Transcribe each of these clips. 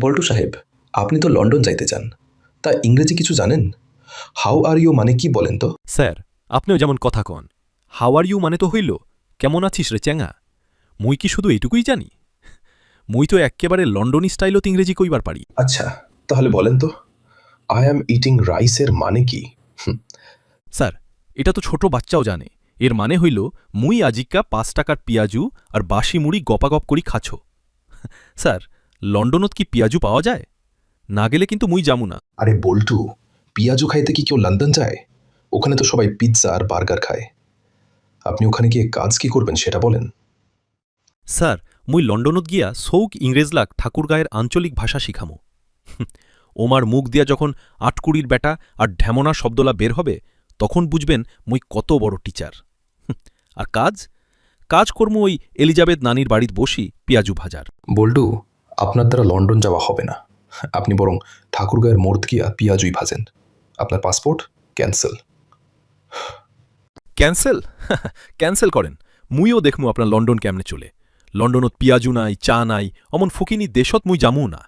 বল্টু সাহেব, আপনি তো লন্ডন যাইতে চান, তা ইংরেজি কিছু জানেন? হাউ আর ইউ মানে কি বলেন তো? স্যার, আপনিও যেমন কথা কন, হাউ আর ইউ মানে তো হইল কেমন আছিস রে চ্যাঙা। মুই কি শুধু এইটুকুই জানি? মুই তো এক্কেবারে লন্ডনী স্টাইলত ইংরেজি কইবার পারি। আচ্ছা, তাহলে বলেন তো, আই অ্যাম ইটিং রাইসের মানে কি? স্যার, এটা তো ছোট বাচ্চাও জানে। এর মানে হইল মুই আজিক্কা ৫ টাকার পিয়াজু আর বাসি মুড়ি গপাগপ করি খাছো। স্যার, লন্ডনত কি পিয়াজু পাওয়া যায়? না গেলে কিন্তু মুই যামু না। আরে বল্টু, পিয়াজু খাইতে কি কেউ লন্ডন যায়? ওখানে তো সবাই পিৎজা আর বার্গার খায়। আপনি ওখানে গিয়ে কাজ কি করবেন সেটা বলেন। স্যার, মুই লন্ডনত গিয়া সৌক ইংরেজলাক ঠাকুরগাঁয়ের আঞ্চলিক ভাষা শিখামু। ওমার মুখ দিয়া যখন আটকুড়ির ব্যাটা আর ঢ্যামনা শব্দলা বের হবে, তখন বুঝবেন মুই কত বড় টিচার। আর কাজ কাজ কর্ম ওই এলিজাবেথ নানির বাড়িত বসি পিয়াজু ভাজার। বল্টু, আপনার দ্বারা লন্ডন যাওয়া হবে না। আপনি বরং ঠাকুরগাঁয়ের মোড় গিয়া পিয়াজুই ভাজেন। আপনার পাসপোর্ট ক্যান্সেল। ক্যান্সেল? ক্যান্সেল করেন, মুইও দেখমু আপনার লন্ডন কেমনে চলে। লন্ডনত পিয়াজু নাই, চা নাই, অমন ফকিনি দেশত মুই যামু না।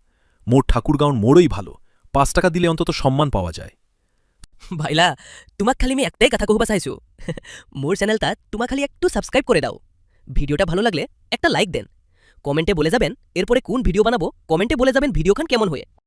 মোর ঠাকুরগাঁওর মোড়ই ভালো, ৫ টাকা দিলে অন্তত সম্মান পাওয়া যায়। ভাইলা, তোমাক খালি আমি একটাই কথা কহবা চাইছো। মোর চ্যানেলটা তোমাক খালি একটু সাবস্ক্রাইব করে দাও। ভিডিওটা ভালো লাগলে একটা লাইক দেন। কমেন্টে বলে যাবেন এরপরে কোন ভিডিও বানাবো, কমেন্টে বলে যাবেন ভিডিওখান কেমন হয়ে।